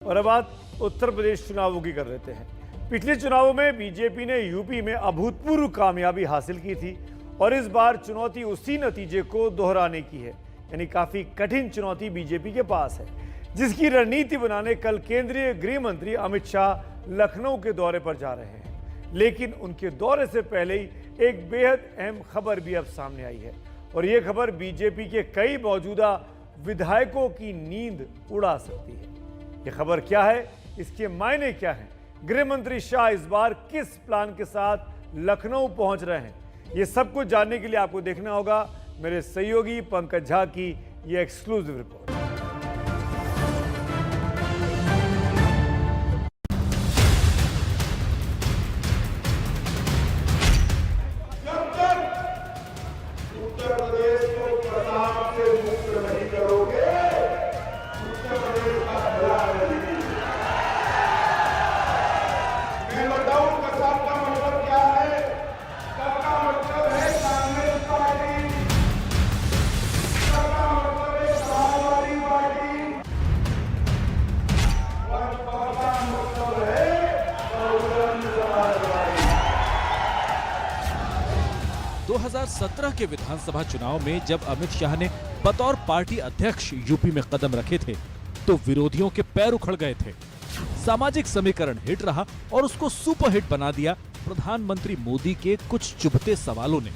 और अब बात उत्तर प्रदेश चुनावों की कर लेते हैं। पिछले चुनावों में बीजेपी ने यूपी में अभूतपूर्व कामयाबी हासिल की थी और इस बार चुनौती उसी नतीजे को दोहराने की है। यानी काफी कठिन चुनौती बीजेपी के पास है, जिसकी रणनीति बनाने कल केंद्रीय गृह मंत्री अमित शाह लखनऊ के दौरे पर जा रहे हैं। लेकिन उनके दौरे से पहले ही एक बेहद अहम खबर भी अब सामने आई है और यह खबर बीजेपी के कई मौजूदा विधायकों की नींद उड़ा सकती है। ये खबर क्या है, इसके मायने क्या हैं? गृह मंत्री शाह इस बार किस प्लान के साथ लखनऊ पहुंच रहे हैं? ये सब कुछ जानने के लिए आपको देखना होगा मेरे सहयोगी पंकज झा की ये एक्सक्लूसिव रिपोर्ट। उत्तर प्रदेश को प्रताप से मुक्त नहीं करोगे, उत्तर प्रदेश का भला नहीं। मैं बताऊं कसाब का मतलब क्या है? सबका मतलब है कांग्रेस पार्टी, सबका मतलब है समाजवादी पार्टी, सबका मतलब है बहुजन समाज पार्टी। 2017 के विधानसभा चुनाव में जब अमित शाह ने बतौर पार्टी अध्यक्ष यूपी में कदम रखे थे तो विरोधियों के पैर उखड़ गए थे। सामाजिक समीकरण हिट रहा और उसको सुपर हिट बना दिया प्रधानमंत्री मोदी के कुछ चुभते सवालों ने।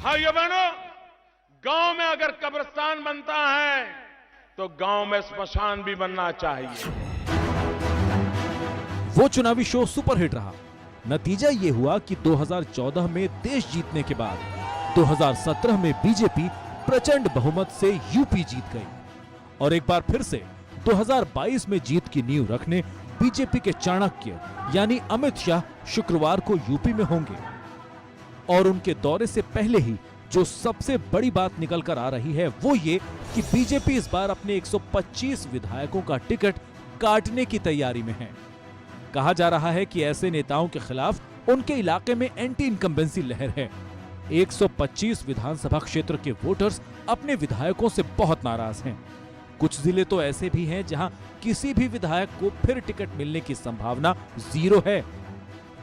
भाइयों बहनों, गांव में अगर कब्रिस्तान बनता है तो गांव में श्मशान भी बनना चाहिए। वो चुनावी शो सुपर हिट रहा। नतीजा ये हुआ कि 2014 में देश जीतने के बाद 2017 में बीजेपी प्रचंड बहुमत से यूपी जीत गई और एक बार फिर से 2022 में जीत की नींव रखने बीजेपी के चाणक्य यानी अमित शाह शुक्रवार को यूपी में होंगे। और उनके दौरे से पहले ही जो सबसे बड़ी बात निकल कर आ रही है वो ये कि बीजेपी इस बार अपने 125 विधायकों का टिकट काटने की तैयारी में है। कहा जा रहा है कि ऐसे नेताओं के खिलाफ उनके इलाके में एंटी इनकम्बेंसी लहर है। 125 विधानसभा क्षेत्र के वोटर्स अपने विधायकों से बहुत नाराज हैं। कुछ जिले तो ऐसे भी हैं जहां किसी भी विधायक को फिर टिकट मिलने की संभावना 0 है।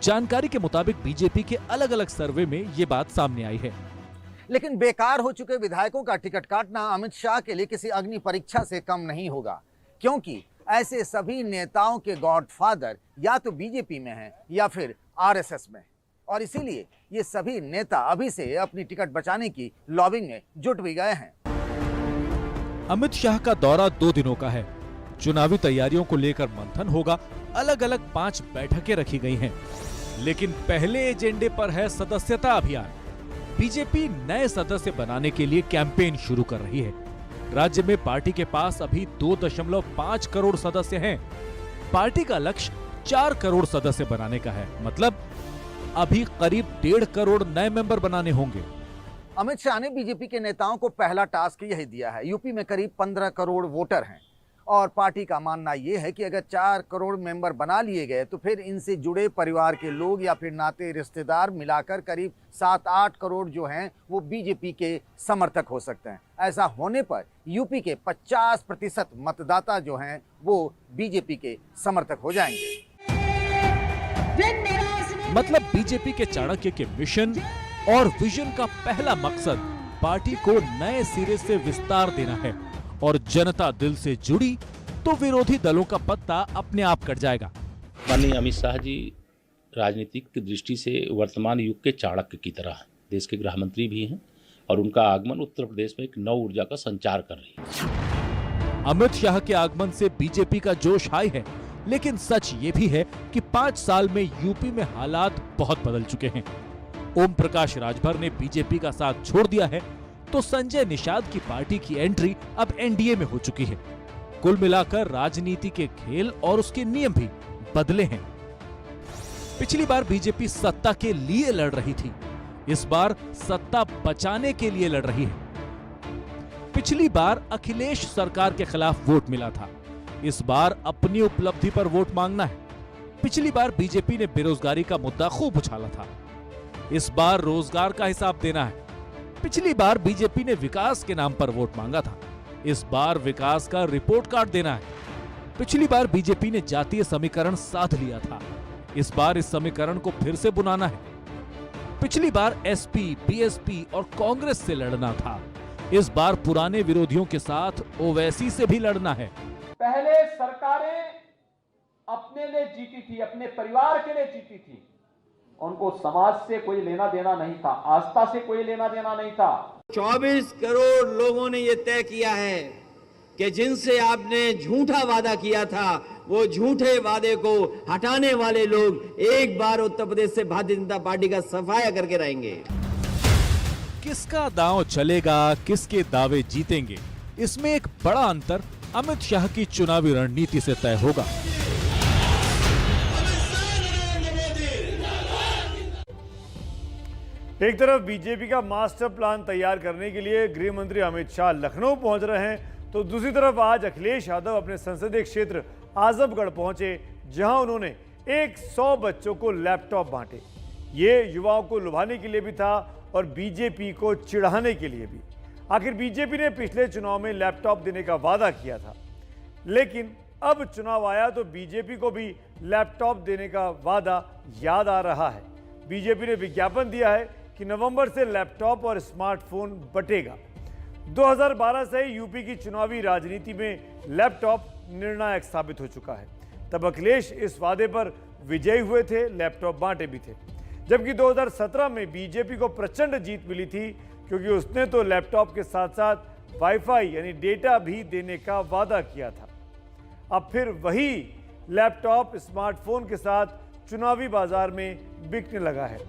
जानकारी के मुताबिक बीजेपी के अलग अलग सर्वे में ये बात सामने आई है। लेकिन बेकार हो चुके विधायकों का टिकट काटना अमित शाह के लिए किसी अग्नि परीक्षा से कम नहीं होगा, क्योंकि ऐसे सभी नेताओं के गॉडफादर या तो बीजेपी में हैं या फिर आरएसएस में, और इसीलिए ये सभी नेता अभी से अपनी टिकट बचाने की लॉबिंग में जुट भी गए हैं। अमित शाह का दौरा 2 दिनों का है। चुनावी तैयारियों को लेकर मंथन होगा। अलग अलग 5 बैठकें रखी गई हैं। लेकिन पहले एजेंडे पर है सदस्यता अभियान। बीजेपी नए सदस्य बनाने के लिए कैंपेन शुरू कर रही है। राज्य में पार्टी के पास अभी 2.5 करोड़ सदस्य हैं। पार्टी का लक्ष्य 4 करोड़ सदस्य बनाने का है। मतलब अभी करीब 1.5 करोड़ नए मेंबर बनाने होंगे। अमित शाह ने बीजेपी के नेताओं को पहला टास्क यही दिया है। यूपी में करीब 15 करोड़ वोटर हैं और पार्टी का मानना यह है कि अगर 4 करोड़ मेंबर बना लिए गए तो फिर इनसे जुड़े परिवार के लोग या फिर नाते रिश्तेदार मिलाकर करीब 7-8 करोड़ जो हैं वो बीजेपी के समर्थक हो सकते हैं। ऐसा होने पर यूपी के 50% मतदाता जो हैं वो बीजेपी के समर्थक हो जाएंगे। मतलब बीजेपी के चाणक्य के मिशन और विजन का पहला मकसद पार्टी को नए सिरे से विस्तार देना है और जनता दिल से जुड़ी तो विरोधी दलों का पत्ता अपने आप कट जाएगा। माननीय अमित शाह जी राजनीतिक की दृष्टि से वर्तमान युग के चाणक्य की तरह देश के गृह मंत्री भी हैं और उनका आगमन उत्तर प्रदेश में एक नव ऊर्जा का संचार कर रही है। अमित शाह के आगमन से बीजेपी का जोश हाई है, लेकिन सच ये भी है कि 5 साल में यूपी में हालात बहुत बदल चुके हैं। ओम प्रकाश राजभर ने बीजेपी का साथ छोड़ दिया है तो संजय निषाद की पार्टी की एंट्री अब एनडीए में हो चुकी है। कुल मिलाकर राजनीति के खेल और उसके नियम भी बदले हैं। पिछली बार बीजेपी सत्ता के लिए लड़ रही थी, इस बार सत्ता बचाने के लिए लड़ रही है। पिछली बार अखिलेश सरकार के खिलाफ वोट मिला था, इस बार अपनी उपलब्धि पर वोट मांगना है। पिछली बार बीजेपी ने बेरोजगारी का मुद्दा खूब उछाला था, इस बार रोजगार का हिसाब देना है। पिछली बार बीजेपी ने विकास के नाम पर वोट मांगा था, इस बार विकास का रिपोर्ट कार्ड देना है। पिछली बार बीजेपी ने जातीय समीकरण साध लिया था, इस बार इस समीकरण को फिर से बुनाना है। पिछली बार एसपी, बीएसपी और कांग्रेस से लड़ना था, इस बार पुराने विरोधियों के साथ ओवैसी से भी लड़ना है। पहले सरकारें अपने लिए जीती थी, अपने परिवार के लिए जीती थी, उनको समाज से कोई लेना देना नहीं था, आस्था से कोई लेना देना नहीं था। 24 करोड़ लोगों ने यह तय किया है कि जिनसे आपने झूठा वादा किया था, वो झूठे वादे को हटाने वाले लोग एक बार उत्तर प्रदेश से भारतीय जनता पार्टी का सफाया करके रहेंगे। किसका दांव चलेगा, किसके दावे जीतेंगे, इसमें एक बड़ा अंतर अमित शाह की चुनावी रणनीति से तय होगा। एक तरफ बीजेपी का मास्टर प्लान तैयार करने के लिए गृह मंत्री अमित शाह लखनऊ पहुंच रहे हैं, तो दूसरी तरफ आज अखिलेश यादव अपने संसदीय क्षेत्र आजमगढ़ पहुंचे, जहां उन्होंने 100 बच्चों को लैपटॉप बांटे। ये युवाओं को लुभाने के लिए भी था और बीजेपी को चिढ़ाने के लिए भी। आखिर बीजेपी ने पिछले चुनाव में लैपटॉप देने का वादा किया था, लेकिन अब चुनाव आया तो बीजेपी को भी लैपटॉप देने का वादा याद आ रहा है। बीजेपी ने विज्ञापन दिया है कि नवंबर से लैपटॉप और स्मार्टफोन बंटेगा। 2012 से यूपी की चुनावी राजनीति में लैपटॉप निर्णायक साबित हो चुका है। तब अखिलेश इस वादे पर विजयी हुए थे, लैपटॉप बांटे भी थे। जबकि 2017 में बीजेपी को प्रचंड जीत मिली थी, क्योंकि उसने तो लैपटॉप के साथ साथ वाईफाई यानी डेटा भी देने का वादा किया था। अब फिर वही लैपटॉप स्मार्टफोन के साथ चुनावी बाजार में बिकने लगा है।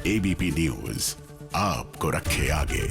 एबीपी न्यूज आपको रखे आगे।